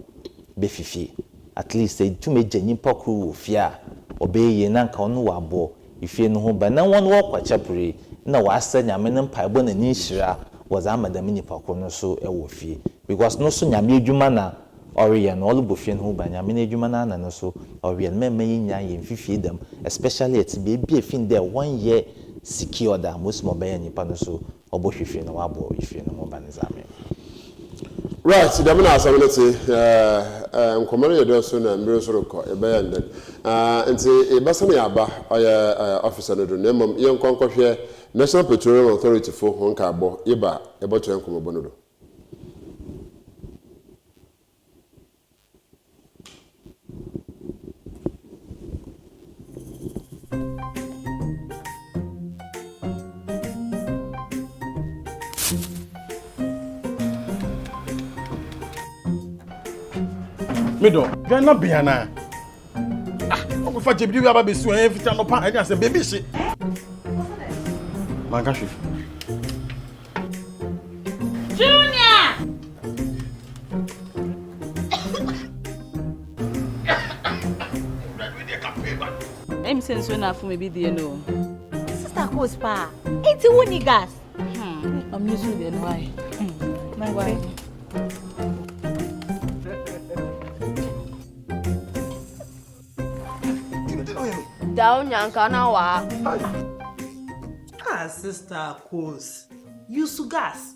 be fifi at least say to me nyimpa kru ofia obeye na nka ono wabo ifie no ho ba na won wo kwachapure na wasa nyame ne mpaebo na ni hira was amadam nipa kru no so ewo fie because no so nyame adwuma na oriye no olubo fie no ho ba nyame na adwuma na no so oriye mema yinya ye fifie dem especially at be fin there 1 year secure da most mobile nipa no so obo hwehwe no wabo ifie no ho ba ne zame. Right, the man has and commander does soon and mirrors record a band. And say a Bassani Abba, officer, no name, young concoct here, National Petroleum Authority for Hong Kabo, Iba, about to come abono. Mido, you're not Biana. Uncle Fat Jibby, you have a soon every time upon I said, baby shit. Mangashi. Junior! I'm saying so enough for me, you know. Sister Coaspa, it's a winning gas. I'm used to it, why? My wife. Down Yankana wa. Sister Coast. Use gas.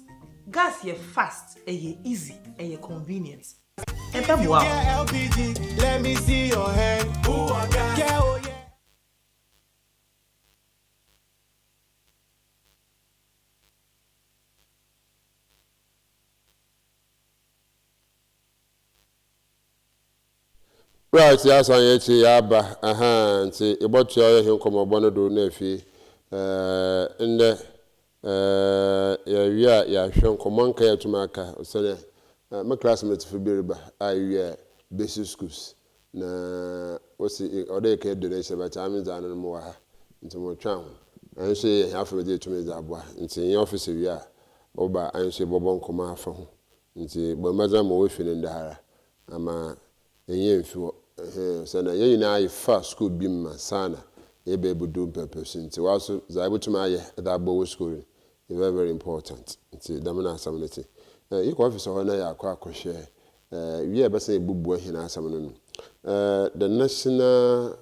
Gas ye fast, ye easy, ye convenient. LPG, let me see your hand. Ooh, I got oh, yeah. Right, yes, I ain't yaba, and say about your him come up one of the nefi, in the ya shown common care to Maka, so my classmates for Biriba, I basic schools. Na what's the other kid donation, but I'm in the more into more town. And say half a day to me that boy, into the office of ya, Oba, and say Bobon come out from into Bomadam away in the Hara. I'm a year for. So na ye na ye first school bim sana ye be able do purpose nti waso za able to my that bow school is very very important nti da na asam nti ye ko office ho na ya akwa share we be say bubu ahi na asam no the national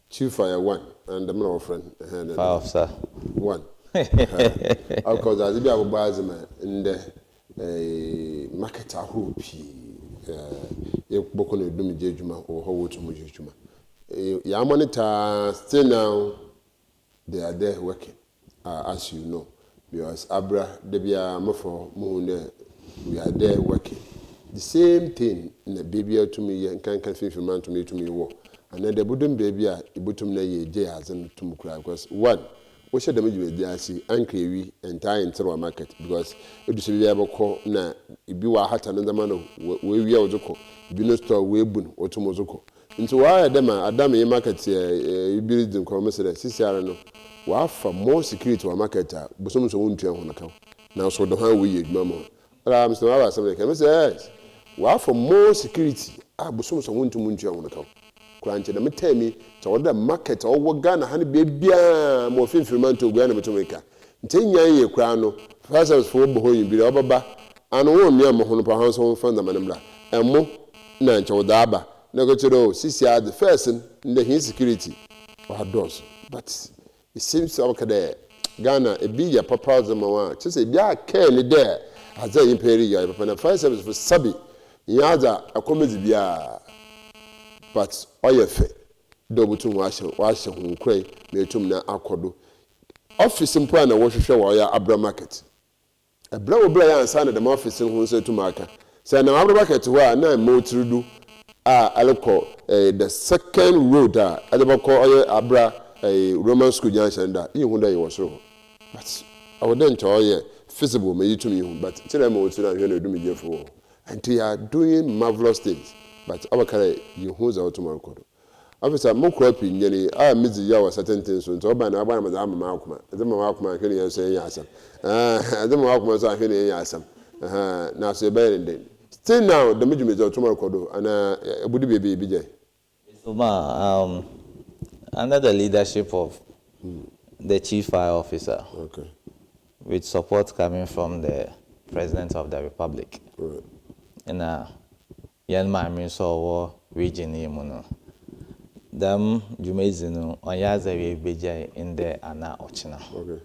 chief fire 1 and the man friend fire officer 1 of course as be abu azima in the market ahopi ye boko na dum jejuma o ho wotu mo jejuma ya monitor still now they are there working, as you know. Because Abra, Debia, Mofo, Moon, we are there working. The same thing in the baby to me and can't feel man to me war. And then the Buddham baby, a bottom lay jay as and to cry. Because one, what should the major see and entire into our market because it is a able call now. If you are hot another man of where we are, you know, store way boon or to Mozoko. Into why Adam a market you build them come Ciciano. Wow, for more security to a market, but someone's own train on account. Now, so the how we mamma. Mr. Mara, somebody can say, yes. Wow, for more security, but someone's own to Muntia on account. Granted, let me tell me, to order market or what Ghana, honey, baby, more film to Ghana to make her. 10 years, crown, first as for Bohoy, be over, and one near Mohonopa house home from the Manamla, and more, Nanch or Daba, Negotiado, CCR, the first in the insecurity or doors. But it seems to okay Ghana, a be a papa, just a ya care there, as I imperial, but a fire service for Sabi, Yaza, a comedy bia. But oye fe double to wash home cray, may tum na akodo. Office in Pana wash show ya Abra market. A blow blay and son of the office in who said to Marka. Say now Abra market where now more to do. Alco, the second road, I never call Abra a Roman school junction that you one day was so. But I would then tell you, feasible may you to me, but tell them what to do me for. And they are doing marvelous things. But our carry you who's out tomorrow. Officer, more cropping, Jenny, I miss the hour certain things, so I'm a Madame Malcolm. I don't know how I say yes. I don't know how I hear yes. Now, say better. Still now, the medium is out tomorrow, and would be BJ. So, under the leadership of the Chief Fire Officer, okay, with support coming from the President of the Republic, right. And Yan Mami saw region Yemuno. Them Jumezino, on Yaza Beja in the Anna Ochina. Okay.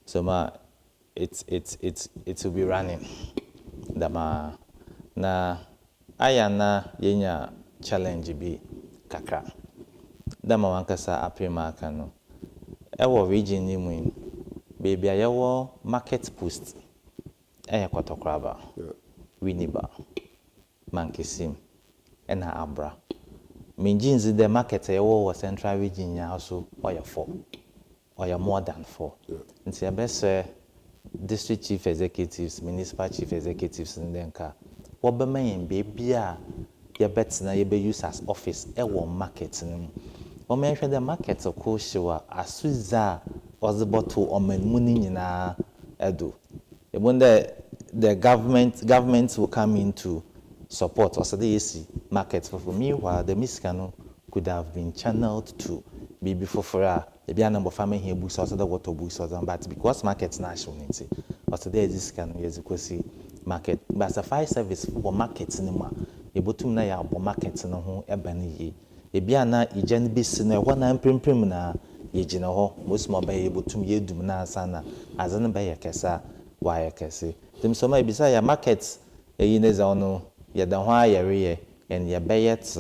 So, it will be running. Dama na ayana yenya challenge bi kakra. Dama wankasa apima kanu. Ewo region ni mu baby ayewo market post. Kwatokraba. Yeah. Winiba. Mankisim. Ena Abra. Minjinzi the market ayewo central region ya also oya 4. Oya more than 4. Yeah. Nti abese district chief executives, municipal chief executives in Denka. What be main baby ya bets na be use as office market nim. What mention the market of course asuza was the bottle on money na edu. When the government will come in to support also the AC market for me while the miskano could have been channeled to be before for the be number family here books also the water books or but because markets national also there is this kind of market but as a fire service for markets anymore you bottom na ya markets no ho ebani ye bia na ijan bis na ho na prempem na ye gina ho most mobile ye bottom ye dum na sana azan ba ye kesa wa ye kese dem so ma bisa ya markets e ne za no ye da ho ayere and ye bayet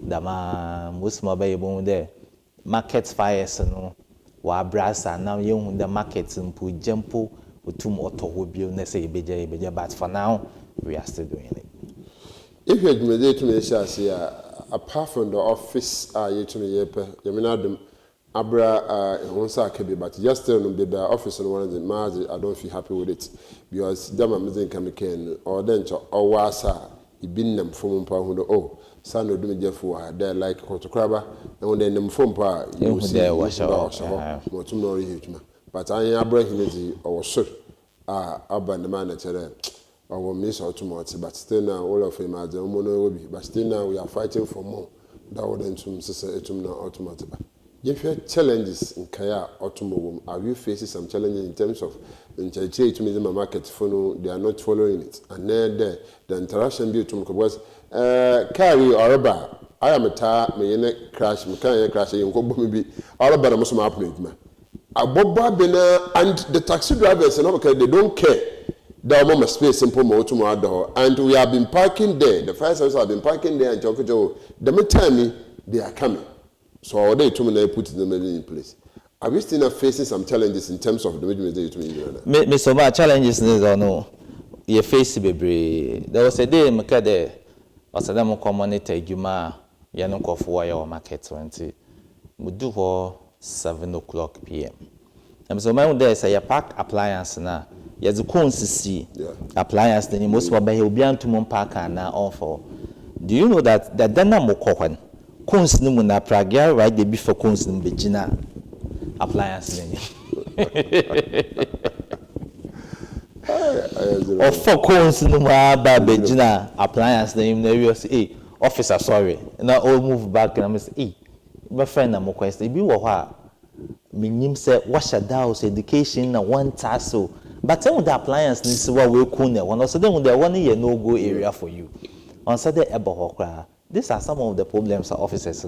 dama most mobile ye bon there market fires no wa brasa now you the market mpo jampo utum otoho bio na say beja but for now we are still doing it. If you had to me say apart from the office you to me yeminadum Abra onsa kebi but yesterday no be the office no one the I don't feel happy with it because them amazing can or then or wasa ibinnem from pa hu oh sano do me jefo there like Kotokraba and then them from pa you see motum no rehituma but I Abra hinezi or so aban the man or miss or too much but still now all of him as the but still now we are fighting for more that would then some sister etum na automatic. If you have challenges in Kaya automobile, are you facing some challenges in terms of in tourism market for they are not following it and then the interaction be to because carry or rubber I am a tar may crash mechanic crash you go maybe all about most happen and the taxi drivers and okay they don't care. The moment space simple motor and we have been parking there. The fire service have been parking there and the time they are coming. So they told me they put them in place. Are we still not facing some challenges in terms of the measurements that you do? Mr. Ma, challenges is or no? You face baby. There was a day, Makade, or Sadam community, Juma, Yanoko for your market 20. We do for 7 o'clock p.m. And so, my day say a park appliance now. Yes, the cones see appliance, then most of my be on to Mon Park and now on for. Do you know that the Dana Mokohan, cones numuna pragia, right? They be for cones in Begina appliance. Or for cones number Begina appliance name, there say, officer, sorry. Now all move back and I say, my friend, I'm requesting. Be what meaning say, wash a douse, education, and one tassel. But tell the appliance this is what we're cool. One also then with the 1 year no go area for you. On Saturday, these are some of the problems that officers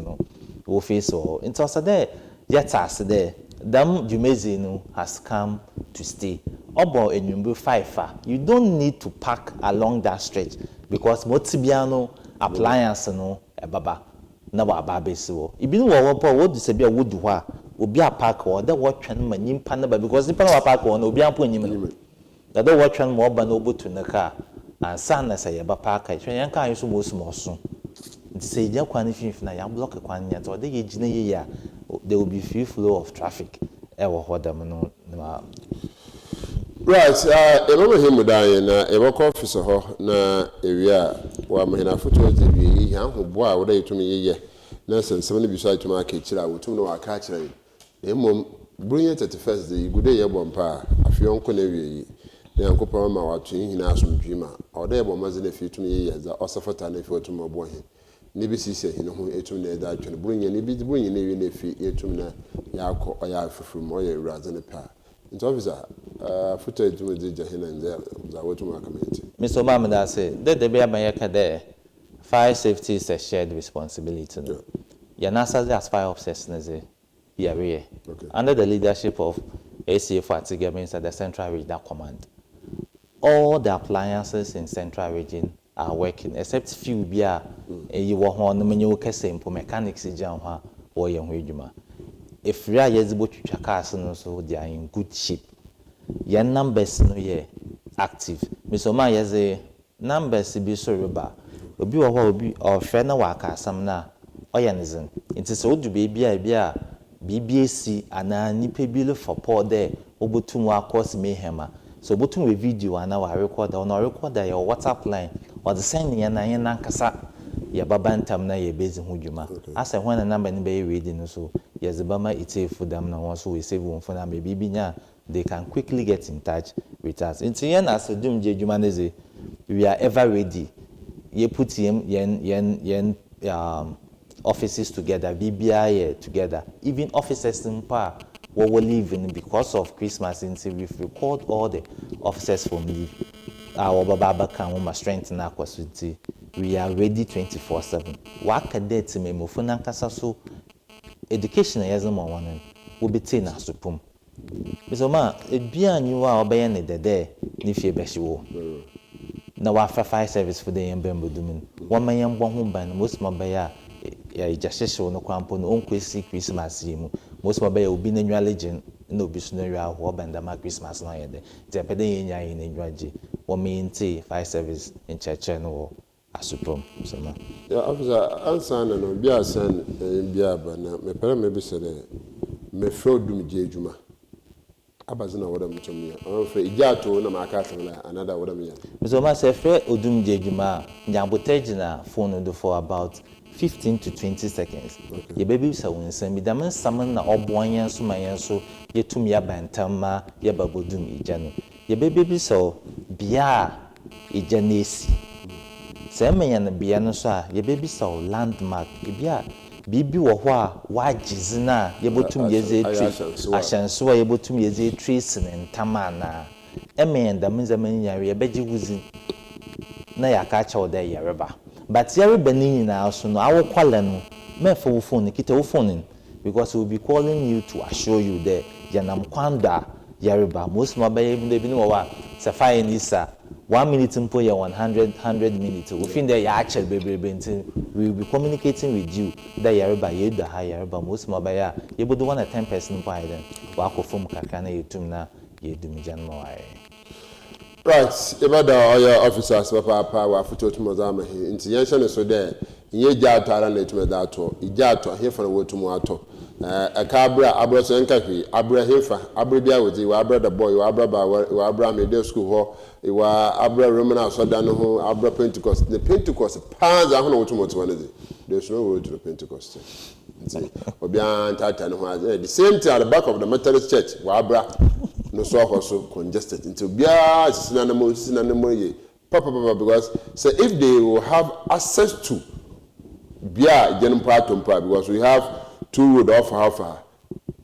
will face. So, in Saturday, yet there, Dam Jumezino has come to stay. Obo and Yumbu 5. You don't need to park along that stretch because Motibiano appliance no a baba. Now, a baby so. If you know what disappear would do Obi a park or that what train manim panaba because the panama park or no be upon him. That don't what train more banobo to the car and son as a park. I train car is most more soon. Say, ya quantify na ya block a quanya or the age year there will be free flow of traffic. Ever what them no. Right, remember him dying, a work officer na area where my photos the young who boy would they to me ye. Nelson, somebody beside to my kitchen, I would to know a catcher. Bring it at the first day, good day, bompa. If you uncle Navy, the uncle Pama or to him as from Jima, or there were Mazin if you to me years, or suffer time if you to my boy. Nibby said, you know, who ate to me that you bring any bit, bring any if you to me, Yako or Yaf from Moya rather than a pair. It's officer, footage with the Jahina and there, I went to my community. Mr. Mamada said, that the Beamayaka there, fire safety is a shared responsibility. Yanasa as fire officers, under the leadership of ACF Fatiga means at the Central Regional Command. All the appliances in Central Region are working, except few beer, you were on the menu for mechanics or young. If we are able to check so they are in good shape. Your numbers no ye active. Miss Oma yes numbers be so reba. Obi or friend waka some na oyanism. It is old to be BBAC and nipe bill for poor there. Obutum wa course mayhem. So butum with video and our recorder on our recorder your WhatsApp line or the sending and kasa. Ya babantam na ye base hujuma. As I want a number in be reading so yes the bama ite for them na one so we save one for them maybe binya they can quickly get in touch with us. In Tiyan as a doom Jumanese, we are ever ready. You put yen offices together, BBI together, even officers in power what we're leaving because of Christmas until we've recalled all the officers from leave. Our Baba can strengthen our capacity. We are ready 24/7. What can they to me mufuna kasa so education as one will be taken as supum. Mr. Ma, it be a new obeying the day, if you best you. Now, after fire service for the Yambembo doing 1 million 1 home by most mobile, just show no crampon, uncle see Christmas. Most mobile will be in your legend, no missionary or bandama Christmas night. The pedaya in a graduate, 1 million tea, fire service in church or a supum. Yeah, officer, answer and be a son in Biaba, my parent maybe said, me fraud dum jejuma. Abazina wadam to me. I'm afraid Jato na makata another wadam yan. Mr. Oma say fair odum jejuma nyabotejina phone for about 15 to 20 seconds. Ye baby sa wonsen bi dam saman na obwan so mayen so yetum ya bantama ye babodum ijano. Ye baby so bia ijanesi. Se meyan bia no so a ye baby so landmark bia bibi wo ho a wagizina yebotum yeze tree ashanso a yebotum yeze trees ntama na emen da menzaman yare yebeji wuzi na yaka wo da yareba but yareba ni na so no awokwala no mefo wo phone kita wo phone because we will be calling you to assure you that yanam kwanda yareba most mobile even wo wa safai ni sa 1 minute mpo ye 100 minutes. We feel that ya actually be we will be communicating with you that yareba ye da ha yareba most mobile ye bodo one 10 person mpo ayi den wa ko form kakra na yetum na ye dum jan mo ayi. Right, ibada oya officers papa wa foto tumo za ma he nti yen hye so de nye gya atara na etume da ato igya ato he fa na wotumu ato aka abra so nka hwi abra hefa abra bia wodi wa abra the boy wa abra ba wa abra middle school ho wa abra roman asoda no ho abra Pentecost the Pentecost pass a ho na wotumu to one there's no road to the Pentecost nti obia ntata no ho the same thing at the back of the Methodist church wa abra no so also congested until bia sinanamo ye papa because so if they will have access to bia genom patom pa because we have 2 road off half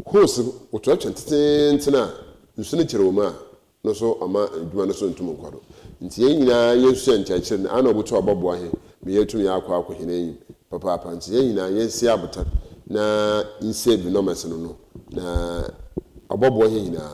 who's oto twentina nsuni kiroma no so ama adwuma no so ntum nkwado nti yen nyina yesu enkyekye na ana obuto obobo ahe me yetum ya akwa hene papa nti yen nyina yensi abota na inse bi no meseno no na obobo ahe nyina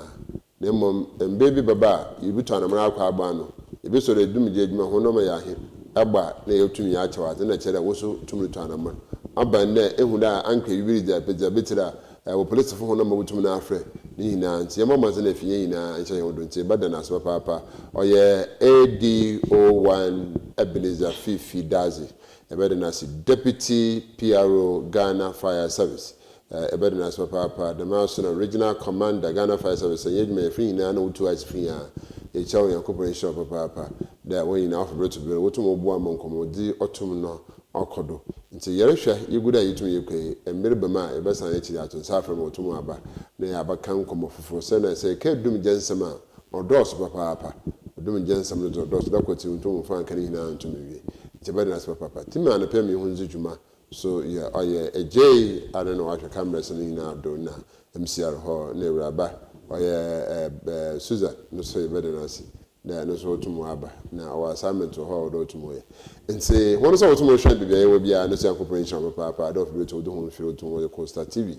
na mom baby baba yibuto na mara akwa agba no ebi so re dum je adwuma ho no ma ya ahe agba na yetum ya akwa na kyere wo so tumruto anama aba na ehu da anka yibiri da peza betira wo police fo hono mabutum na afre ni hina nti yema maze na fiye hina nche hodo nti bada na so papa oye ADO1 Ebenezer Fiifi Dadzie ebede na si deputy PRO Ghana Fire Service ebede na so papa the master regional commander Ghana Fire Service yedme free hina na utu as free a echawo yankopon shop papa da when na offer to be wotum obu amonkomo di otum no okodo nti yerehwe yeguda yitum yekwe emere bema ebesan echi ato safra motum aba na ya abakan komo foforo se na se ke dum jensem a odos papa dum jensem no odos da kwati ntum fa kan hina ntum wi nti bade na papa tima na pemi hunzu juma so yeah oye ej I don't know what camera so hina do na MCR ho na ewraba oye Susan no so bade na si na no so otum aba na our assignment to ho do otum ye nti won so otum hwe bibia ye bia no so corporation papa do fi to do ho fi otum ye Coastaltv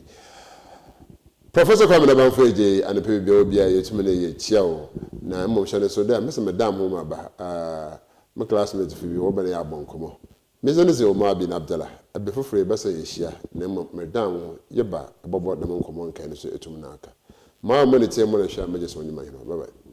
Professor Kwame Banfeje and the bibia bia ye tum na ye chia o na mo hwe so da mese madam ho aba my classmate fi bi wo bana ya bonkomo meze ze OMAR BIN ABDULLAH abefofre besa ye hia na madam ye ba abobo da monkomo nkan so etum na aka ma mo ne tie mo na hwa meje so nyima hino bye bye.